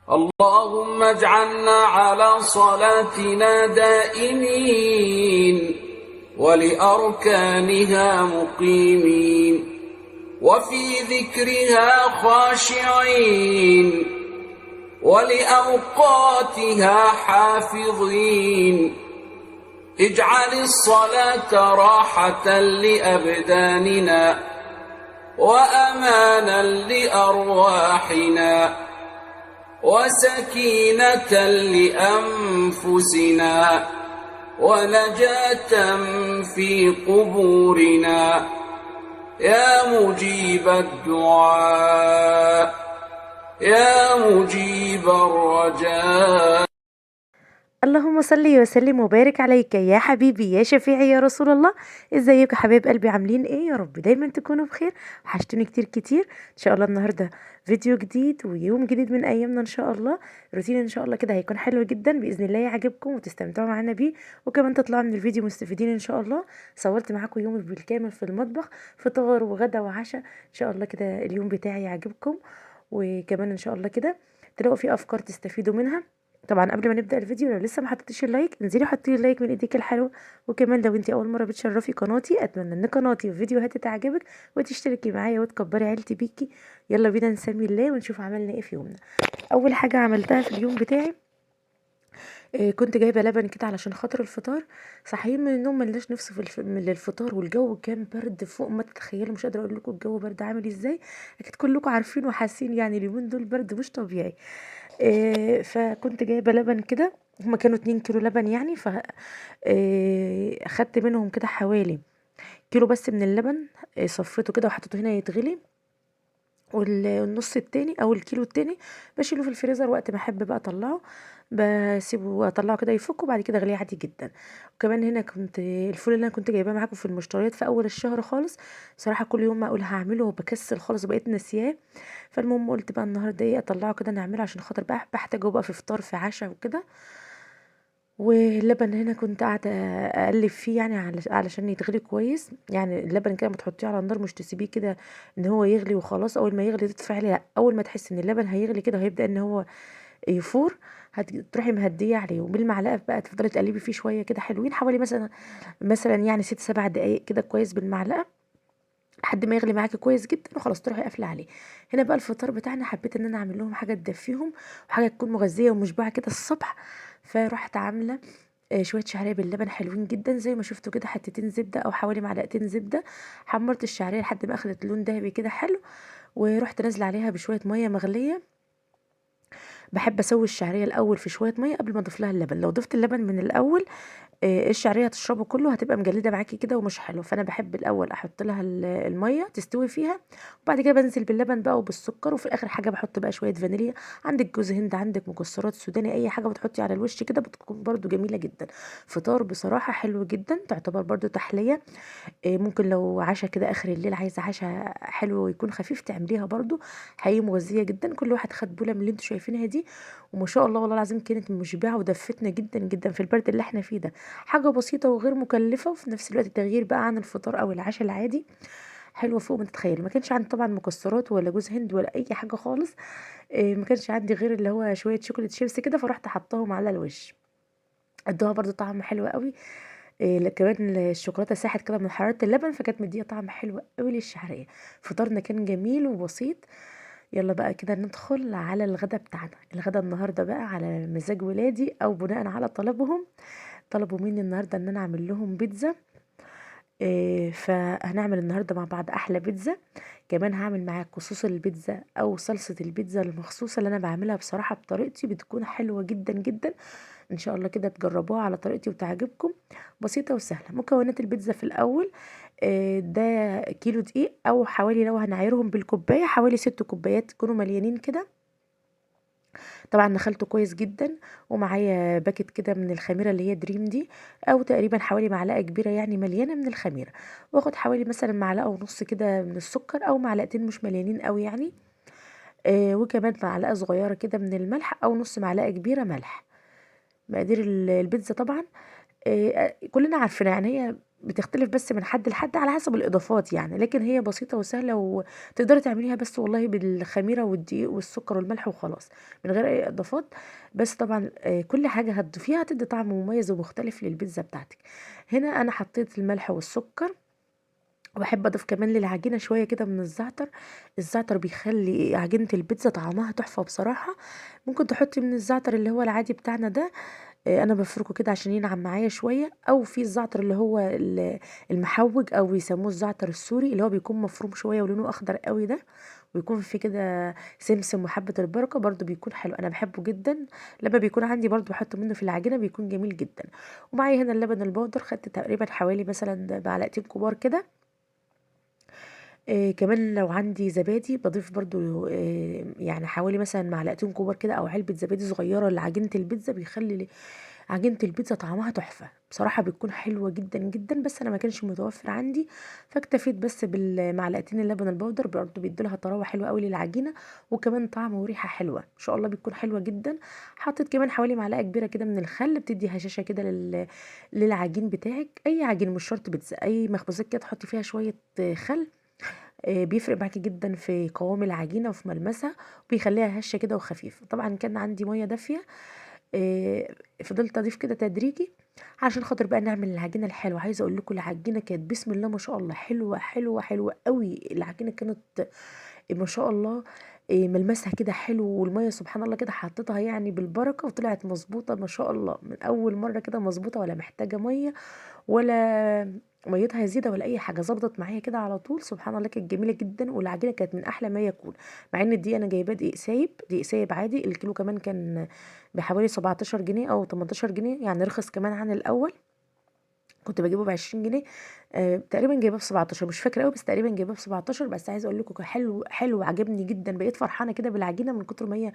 اللهم اجعلنا على صلاتنا دائمين ولأركانها مقيمين وفي ذكرها خاشعين ولأوقاتها حافظين. اجعل الصلاة راحة لأبداننا وأمانا لأرواحنا وسكينة لأنفسنا ونجاة في قبورنا يا مجيب الدعاء يا مجيب الرجاء. اللهم صل وسلم وبارك عليك يا حبيبي يا شفيعي يا رسول الله. ازيكم يا حبايب قلبي، عاملين ايه؟ يا رب دايما تكونوا بخير. وحشتوني كتير كتير. ان شاء الله النهارده فيديو جديد ويوم جديد من ايامنا ان شاء الله. روتين ان شاء الله كده هيكون حلو جدا باذن الله، يعجبكم وتستمتعوا معانا بيه، وكمان تطلعوا من الفيديو مستفيدين ان شاء الله. صورت معاكم يومي بالكامل في المطبخ، فطار وغدا وعشاء. ان شاء الله كده اليوم بتاعي يعجبكم، وكمان ان شاء الله كده تلاقوا فيه افكار تستفيدوا منها. طبعا قبل ما نبدا الفيديو، لو لسه ما حطيتيش اللايك انزلي حطي اللايك من ايديك الحلوه، وكمان لو انتي اول مره بتشرفي قناتي اتمنى ان قناتي وفيديوهاتي تعجبك وتشتركي معايا وتكبري عيلتي بيكي. يلا بينا نسمي الله ونشوف عملنا ايه في يومنا. اول حاجه عملتها في اليوم بتاعي، كنت جايبه لبن كده علشان خاطر الفطار. صاحيين من النوم ملناش نفس من الفطار، والجو كان برد فوق ما تتخيلوا. مش قادره اقول لكم الجو برد عامل ازاي، اكيد كلكم عارفين وحاسين يعني اليومين دول برد مش طبيعي. فكنت جايبه لبن كده، هما كانوا 2 كيلو لبن يعني. ف اخدت منهم كده حوالي كيلو بس من اللبن. صفيته كده وحطيته هنا يتغلي، والنص التاني او الكيلو التاني بشيله في الفريزر. وقت ما احب بقى اطلعه بسيبه اطلعه كده يفك، وبعد كده اغليه عادي جدا. وكمان هنا كنت الفول اللي انا كنت جايباه معاكم في المشتريات في اول الشهر خالص. صراحه كل يوم ما اقول هعمله وبكسل خالص وبقيت ناسياه. فالمهم قلت بقى النهارده ايه اطلعه كده نعمله، عشان خاطر بقى بحتاجه بقى في فطار في عشاء وكده. واللبن هنا كنت قاعده اقلب فيه يعني علشان يتغلي كويس. يعني اللبن كده ما تحطيه على النار، مش تسيبيه كده ان هو يغلي وخلاص. اول ما يغلي تدفعي، لا، اول ما تحس ان اللبن هيغلي كده وهيبدا ان هو يفور، هتروحي مهديه عليه وبالمعلقه بقى تفضلي تقلبي فيه شويه كده حلوين، حوالي مثلا يعني 6 7 دقايق كده كويس بالمعلقه لحد ما يغلي معاكي كويس جدا، وخلاص تروحي قافله عليه. هنا بقى الفطار بتاعنا حبيت ان انا اعمل لهم حاجه تدفيهم وحاجه تكون مغذيه ومشبعه كده الصبح. فرحت عامله شويه شعريه باللبن حلوين جدا زي ما شفتوا كده، حتتين زبده او حوالي معلقتين زبده. حمرت الشعريه لحد ما اخدت لون ذهبي كده حلو، ورحت نازله عليها بشويه ميه مغليه. بحب اسوي الشعريه الاول في شويه ميه قبل ما اضيف لها اللبن. لو ضفت اللبن من الاول الشعريه هتشربه كله، هتبقى مجلده معاكي كده ومش حلو. فانا بحب الاول احط لها الميه تستوي فيها، وبعد كده بنزل باللبن بقى وبالسكر، وفي اخر حاجه بحط بقى شويه فانيليا. عندك جوز هند، عندك مكسرات سوداني، اي حاجه بتحطي على الوش كده بتكون برضو جميله جدا. فطار بصراحه حلو جدا، تعتبر برضو تحليه. ممكن لو عشاء كده اخر الليل عايزه عشاء حلو ويكون خفيف تعمليها برضو، حقيقي مغذيه جدا. كل واحد خد بوله من اللي انتوا شايفينها دي، وما شاء الله والله العظيم كانت مشبعه ودفتنا جدا جدا في البرد اللي احنا فيه ده. حاجه بسيطه وغير مكلفه، وفي نفس الوقت تغيير بقى عن الفطار او العشاء العادي. حلوه فوق ما تتخيل. ما كانش عندي طبعا مكسرات ولا جوز هند ولا اي حاجه خالص. ما كانش عندي غير اللي هو شويه شوكولاته شيبس كده، فرحت حطاهم على الوش. ادوها برضو طعم حلو قوي. كمان الشوكولاته ساحت كده من حراره اللبن، فكانت مديه طعم حلو قوي للشعريه. فطارنا كان جميل وبسيط. يلا بقى كده ندخل على الغدا بتاعنا. الغدا النهارده بقى على مزاج ولادي او بناء على طلبهم. طلبوا مني النهارده ان انا اعمل لهم بيتزا. فهنعمل النهارده مع بعض احلى بيتزا. كمان هعمل معاكم صوص البيتزا او صلصه البيتزا المخصوصه اللي انا بعملها بصراحه بطريقتي، بتكون حلوه جدا جدا. ان شاء الله كده تجربوها على طريقتي وتعجبكم. بسيطه وسهله. مكونات البيتزا في الاول، ده كيلو دقيق او حوالي، لو هنعايرهم بالكوبايه، حوالي 6 كوبايات يكونوا مليانين كده. طبعا نخلته كويس جدا. ومعايا باكت كده من الخميره اللي هي دريم دي، او تقريبا حوالي معلقه كبيره يعني مليانه من الخميره. واخد حوالي مثلا معلقه ونص كده من السكر، او معلقتين مش مليانين قوي يعني. وكمان معلقه صغيره كده من الملح، او نص معلقه كبيره ملح. مقادير البيتزا طبعا كلنا عارفينها يعني. هي بتختلف بس من حد لحد على حسب الإضافات يعني، لكن هي بسيطة وسهلة وتقدري تعمليها بس والله بالخميرة والدقيق والسكر والملح وخلاص، من غير أي إضافات. بس طبعًا كل حاجة هتضيفيها هتدّي طعم مميز ومختلف للبيتزا بتاعتِك. هنا أنا حطيت الملح والسكر، وباحب أضيف كمان للعجينة شوية كده من الزعتر. الزعتر بيخلّي عجينة البيتزا طعمها تحفة بصراحة. ممكن تحطي من الزعتر اللي هو العادي بتاعنا ده، أنا بافرُكه كده عشان ينعم معايا شوية، أو في الزعتر اللي هو المحوّج أو بيسموه الزعتر السوري، اللي هو بيكون مفروم شوية ولونه أخضر أوي ده، ويكون فيه كده سمسم وحبّة البركة، برضه بيكون حلو، أنا باحبه جدًا. لمّا بيكون عندي برضه باحط منه في العجينة بيكون جميل جدًا. ومعايا هنا اللبن البودر، خدت تقريبًا حوالي مثلًا معلقتين كبار كده. كمان لو عندي زبادي باضيف برضه يعني حوالي مثلًا معلقتين كبار كده أو علبة زبادي صغيرة لعجينة البيتزا، بيخلّي عجينة البيتزا طعمها تحفة، بصراحة بتكون حلوة جدًا، جدًا، بس أنا ما كانش متوفر عندي، فاكتفيت بس بالمعلقتين اللبن البودر، برضه بيدّوا لها طراوة حلوة أوي للعجينة، وكمان طعم وريحة حلوة، ما شاء الله بتكون حلوة جدًا. حطيت كمان حوالي معلقة كبيرة كده من الخل، بتدّي هشاشة كده للعجين بتاعِك، أي عجين مش شرط بيتزا، أي مخبوزات كده تحطي فيها شوية خل، بيفرق معاكِ جدًا في قوام العجينة وفي ملمسها، وبيخلّيها هشة كده وخفيفة. طبعًا كان عندي مَيّة دافية، آآ فضلت أضيف كده تدريجي عشان خاطر بقى نعمل العجينة الحلوة. عايزة أقول لكم العجينة كانت بسم الله ما شاء الله حلوة، حلوة، حلوة أوي. العجينة كانت ما شاء الله ملمسها كده حلو، والمَيّة سبحان الله كده حطيتها يعني بالبركة وطلعت مضبوطة ما شاء الله، من أول مرّة كده مضبوطة ولا محتاجة مَيّة ولا ميتها زيادة ولا أي حاجة، ضبطت معايا كده على طول. سبحان الله كانت جميلة جدًا، والعجينة كانت من أحلى ما يكون، مع إن الدقيق أنا جايباه دقيق سايب، دقيق سايب عادي، الكيلو كمان كان بحوالي 17 جنيه أو 18 جنيه، يعني رخص كمان عن الأول. كنت باجيبه ب20 جنيه، تقريبًا جايباه ب17، مش فاكرة أوي، بس تقريبًا جايباه ب17. بس عايزة أقول لكم كان حلو، حلو عجبني جدًا، بقيت فرحانة كده بالعجينة من كتر ما هي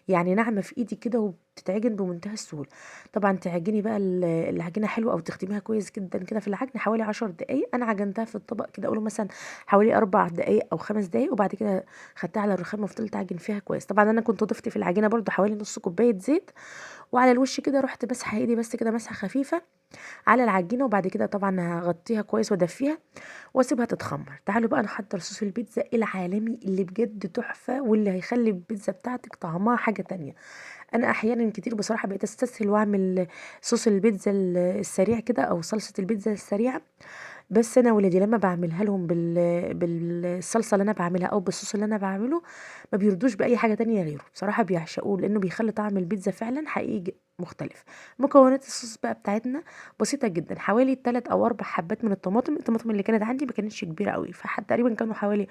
يعني ناعمة في إيدي كده وبتتعجن بمنتهى السهولة. طبعًا تعجني بقى العجينة حلوة أو تخدميها كويس جدًا كده في العجن حوالي 10 دقايق. أنا عجنتها في الطبق كده قولوا مثلًا حوالي 4 دقايق أو 5 دقايق، وبعد كده خدتها على الرخامة وفضلت أعجن فيها كويس. طبعًا أنا كنت ضِفت في العجينة برضه حوالي نُص كوباية زيت، وعلى الوش كده رُحت ماسحة إيدي بس كده مسحة خفيفة على العجينة، وبعد كده طبعًا هاغطيها كويس وأدفيها واسيبها تتخمر. تعالوا بقى نحضّر صوص البيتزا العالمي اللي بجد تحفة، واللي هيخلّي البيتزا بتاعتِك طعمها حاجة تانية. أنا أحيانًا كتير بصراحة بقيت أستسهل وأعمل صوص البيتزا السريع كده أو صلصة البيتزا السريعة، بس أنا ولادي لمّا باعملها لهم بالصلصة اللي أنا باعملها أو بالصوص اللي أنا باعمله، ما بيرضوش بأي حاجة تانية غيره، بصراحة بيعشقوه لإنه بيخلّي طعم البيتزا فعلًا حقيقي مختلف. مكونات الصوص بقى بتاعتنا بسيطة جدًا، حوالي 3 أو 4 حبات من الطماطم. الطماطم اللي كانت عندي ما كانتش كبيرة أوي، تقريبًا كانوا حوالي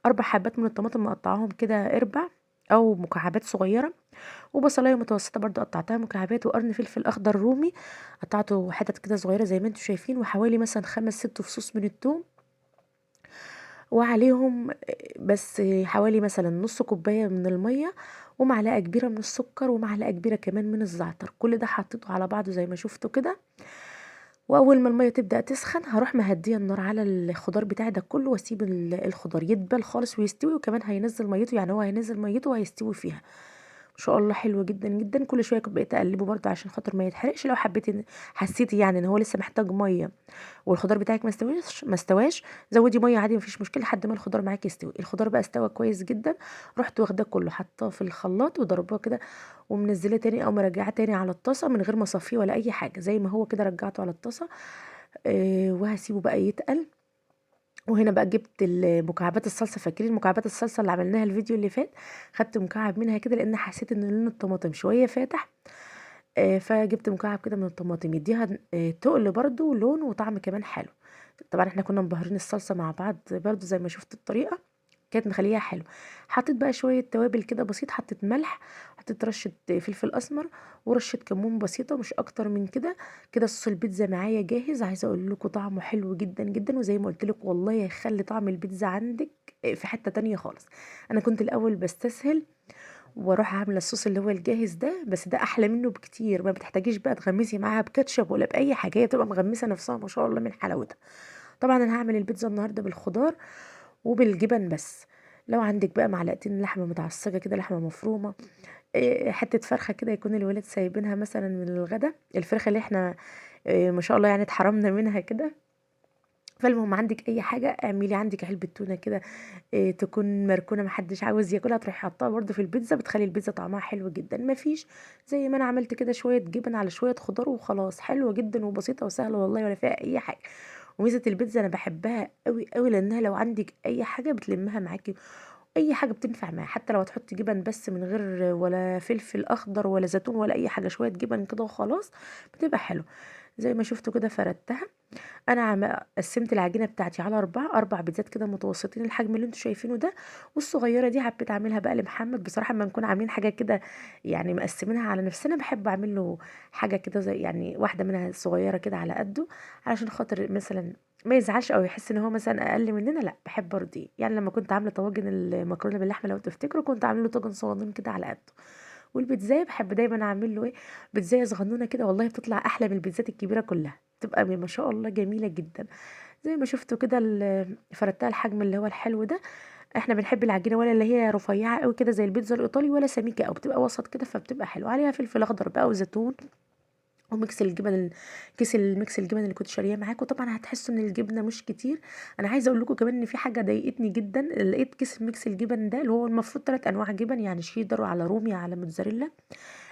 4 حبات من الطماطم مقطعاهم كده إرباع أو مكعبات صغيرة، وبصلاية متوسطة برضه قطعتها مكعبات، وقرن فلفل أخضر رومي قطعته حتت كده صغيرة زي ما انتم شايفين، وحوالي مثلًا 5، 6 فصوص من التوم، وعليهم بس حوالي مثلًا نُص كوباية من المَيّة، ومعلقة كبيرة من السكر، ومعلقة كبيرة كمان من الزعتر. كل ده حطيته على بعضه زي ما شفتوا كده، وأول ما المَيّة تبدأ تسخن هاروح مهدية النار على الخضار بتاعي ده كله، واسيب الخضار يدبل خالص ويستوي، وكمان هينزّل مَيّته، يعني هو هينزّل مَيّته وهيستوي فيها. ما شاء الله حلو جدًا، جدًا. كل شوية بقيت أقلّبه برضه عشان خاطر ما يتحرقش. لو حسيتِ يعني إن هو لسه محتاج مَيّة والخضار بتاعِك ما استواش، زوّدي مَيّة عادي ما فيش مشكلة لحد ما الخضار معاكِ يستوي. الخضار بقى استوى كويس جدًا، رُحت واخداه كله حاطاه في الخلاط وضرباه كده ومنزّلاه تاني أو مرجّعاه تاني على الطاسة من غير ما أصفّيه ولا أي حاجة، زي ما هو كده رجّعته على الطاسة. وهاسيبه بقى يتقل. وهنا بقى جبت مكعبات الصلصة، فاكرين مكعبات الصلصة اللي عملناها الفيديو اللي فات؟ خدت مكعب منها كده لإن حسيت إن لون الطماطم شوية فاتح، فجبت مكعب كده من الطماطم يدّيها تُقل برضه ولون وطعم كمان حلو. طبعًا إحنا كنا مبهرين الصلصة مع بعض برضه زي ما شُفتوا الطريقة، كانت مخلّياها حلو. حطيت بقى شوية توابل كده بسيط، حطيت ملح، حطيت رشة فلفل أسمر، ورشة كمون بسيطة مش أكتر من كده. كده صوص البيتزا معايا جاهز. عايزة أقول لكم طعمه حلو جدًا، جدًا، وزي ما قُلت لكم والله هيخلّي طعم البيتزا عندِك في حتة تانية خالص. أنا كنت الأول باستسهل واروح عاملة الصوص اللي هو الجاهز ده، بس ده أحلى منه بكتير، ما بتحتاجيش بقى تغمّسي معاها بكاتشب ولا بأي حاجة، هي بتبقى مغمّسة نفسها ما شاء الله من حلاوتها. طبعًا أنا هاعمل البيتزا النهارده بالخضار وبالجبن بس. لو عندِك بقى معلقتين لحمة متعصجة كده، لحمة مفرومة، حتة فرخة كده يكون الولاد سايبينها مثلًا من الغدا، الفراخ اللي إحنا ما شاء الله يعني اتحرمنا منها كده، فالمهم عندك اي حاجه اعملي، عندك علبه تونه كده تكون مركونه محدش عاوز ياكلها، تروحي حاطاها برده في البيتزا، بتخلي البيتزا طعمها حلو جدا. مفيش زي ما انا عملت كده شويه جبن على شويه خضار وخلاص، حلوه جدا وبسيطه وسهله والله ولا فيها اي حاجه. وميزه البيتزا انا بحبها قوي قوي لانها لو عندك اي حاجه بتلمها معاكي، اي حاجه بتنفع معاها، حتى لو هتحطي جبن بس من غير ولا فلفل اخضر ولا زيتون ولا اي حاجه، شويه جبن كده وخلاص بتبقى حلو. زي ما شفتوا كده فردتها. انا قسمت العجينه بتاعتي على اربع بيتزات كده متوسطين الحجم اللي انتوا شايفينه ده، والصغيره دي حبيت اعملها بقى لمحمد. بصراحه لما نكون عاملين حاجه كده يعني مقسمينها على نفسنا، بحب اعمل له حاجه كده زي يعني واحده منها صغيره كده على قده، علشان خاطر مثلا ما يزعلش او يحس ان هو مثلا اقل مننا، لا بحب ارضيه. يعني لما كنت عامله طواجن المكرونه باللحمه لو تفتكروا، كنت عامله له طاجن صغنون كده على قده. والبيتزاية بحب دايما اعمل له ايه، بيتزاية صغنونه كده والله بتطلع احلى من البيتزات الكبيره كلها، بتبقى ما شاء الله جميله جدا. زي ما شفتوا كده فردتها الحجم اللي هو الحلو ده. احنا بنحب العجينه ولا اللي هي رفيعه قوي كده زي البيتزا الايطالي، ولا سميكه، او بتبقى وسط كده فبتبقى حلوه، عليها فلفل اخضر بقى وزيتون وميكس الجبن كيس الميكس الجبن اللي كنت شارياه معاكم. طبعا هتحسوا ان الجبنه مش كتير. انا عايزه اقول لكم كمان ان في حاجه ضايقتني جدا، لقيت كيس ميكس الجبن ده اللي هو المفروض 3 انواع جبن، يعني شيدر على رومي على موتزاريلا،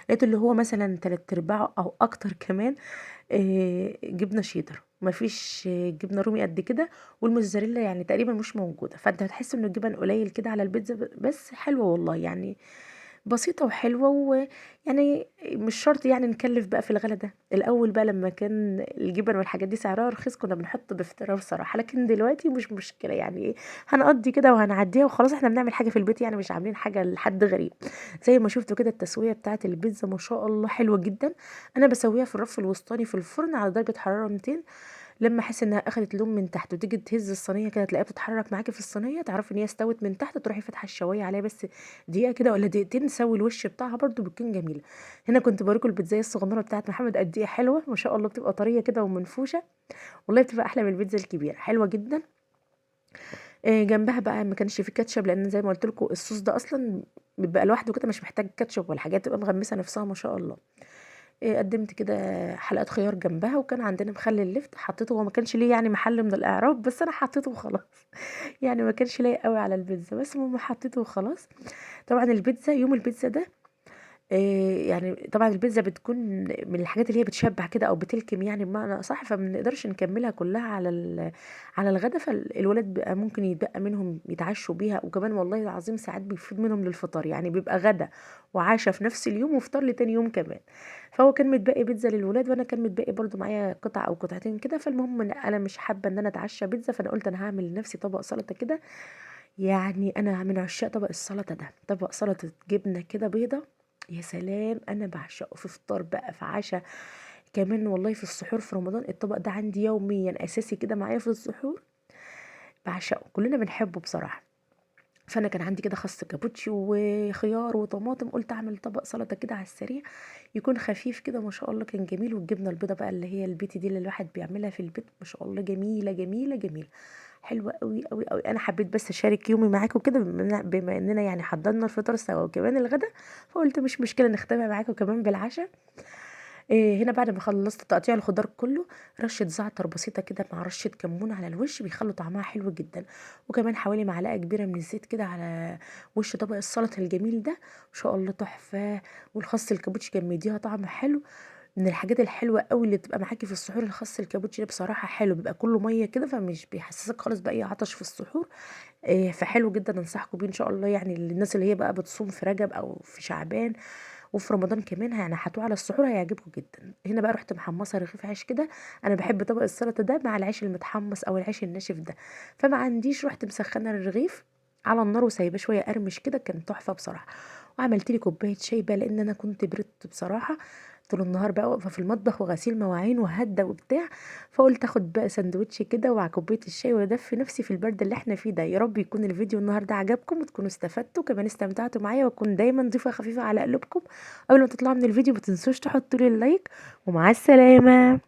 لقيت اللي هو مثلا 3/4 او اكتر كمان جبنه شيدر، مفيش جبنه رومي قد كده، والموتزاريلا يعني تقريبا مش موجوده. فانت هتحس ان الجبن قليل كده على البيتزا، بس حلوه والله يعني، بسيطه وحلوه. ويعني مش شرط يعني نكلف بقى في الغلا ده. الاول بقى لما كان الجبن والحاجات دي سعرها رخيص كنا بنحط بفترة بصراحه، لكن دلوقتي مش مشكله يعني ايه، هنقضي كده وهنعديها وخلاص. احنا بنعمل حاجه في البيت يعني، مش عاملين حاجه لحد غريب. زي ما شفتوا كده التسويه بتاعه البيتزا ما شاء الله حلوه جدا. انا بسويها في الرف الوسطاني في الفرن على درجه حراره 200. لما احس انها اخدت لون من تحت وتيجي تهز الصينيه كده تلاقيها بتتحرك معاكي في الصينيه، تعرفي ان هي استوت من تحت، تروحي فاتحه الشوايه عليها بس دقيقه كده ولا دقيقتين، تسوي الوش بتاعها برضو بتكون جميله. هنا كنت بوريكم البيتزا الصغنونه بتاعت محمد قد ايه حلوه ما شاء الله، بتبقى طريه كده ومنفوشه، والله بتبقى احلى من البيتزا الكبيره، حلوه جدا. جنبها بقى ما كانش في كاتشب، لان زي ما قلت لكم الصوص ده اصلا بيبقى لوحده كده مش محتاج كاتشب ولا حاجات، تبقى مغمسه نفسها ما شاء الله. قدمت كده حلقات خيار جنبها، وكان عندنا مخلل لفت حطيته، هو ما كانش ليه يعني محل من الاعراب بس انا حطيته وخلاص يعني ما كانش لايق قوي على البيتزا، بس المهم حطيته وخلاص. طبعا البيتزا يوم البيتزا ده يعني طبعا البيتزا بتكون من الحاجات اللي هي بتشبع كده او بتلكم يعني بمعنى اصح، فما بنقدرش نكملها كلها على على الغدا، فالولاد بقى ممكن يتبقى منهم يتعشوا بيها، وكمان والله العظيم ساعات بيفيد منهم للفطار، يعني بيبقى غدا وعشاء في نفس اليوم وفطار لتاني يوم كمان. فهو كان متبقي بيتزا للولاد، وانا كان متبقي برضو معايا قطع او قطعتين كده. فالمهم انا مش حابه ان انا اتعشى بيتزا، فانا قلت انا هعمل لنفسي طبق سلطه كده. يعني انا من عشاق طبق السلطه ده، طبق سلطه جبنه كده بيضه، يا سلام، انا بعشقه في فطار بقى في عشاء كمان والله، في السحور في رمضان الطبق ده عندي يوميا اساسي كده معايا في السحور، بعشقه كلنا بنحبه بصراحه. فانا كان عندي كده خس كابوتشي وخيار وطماطم، قلت اعمل طبق سلطه كده على السريع يكون خفيف كده ما شاء الله، كان جميل. والجبنه البيضه بقى اللي هي البيتي دي اللي الواحد بيعملها في البيت ما شاء الله جميله جميله جميله، حلوه قوي قوي قوي. انا حبيت بس اشارك يومي معاكم كده بما اننا يعني حضرنا الفطار سوا وكمان الغدا، فقلت مش مشكله نختمها معاكم كمان بالعشاء. هنا بعد ما خلصت تقطيع الخضار كله، رشة زعتر بسيطة كده مع رشة كمون على الوش بيخلوا طعمها حلو جدا، وكمان حوالي معلقة كبيرة من الزيت كده على وش طبق السلطة الجميل ده، ما شاء الله تحفة. والخس الكابوتشي كان مديها طعم حلو، من الحاجات الحلوة قوي اللي تبقى معاكي في السحور. الخس الكابوتشي ده بصراحة حلو، بيبقى كله مية كده فمش بيحسسك خالص بأي عطش في السحور. فحلو جدا، انصحكم بيه ان شاء الله، يعني للناس اللي هي بقى بتصوم في رجب او في شعبان وفي رمضان كمان، يعني هاتوه على السحور هيعجبكم جدا. هنا بقى رحت محمصه رغيف عيش كده، انا بحب طبق السلطه ده مع العيش المتحمص او العيش الناشف ده، فما عنديش رحت مسخنه الرغيف على النار وسايباه شويه قرمش كده، كان تحفه بصراحه. وعملت لي كوبايه شاي بقى لان انا كنت بردت بصراحه طول النهار بقى واقفه في المطبخ وغسيل مواعين وهده وبتاع، فقلت اخد بقى سندوتش كده ومع كوبايه الشاي وادفي نفسي في البرد اللي احنا فيه ده. يا رب يكون الفيديو النهارده عجبكم وتكونوا استفدتوا كمان استمتعتوا معايا، واكون دايما ضيفه خفيفه على قلوبكم. قبل ما تطلعوا من الفيديو ما تنسوش تحطوا لي اللايك، ومع السلامه.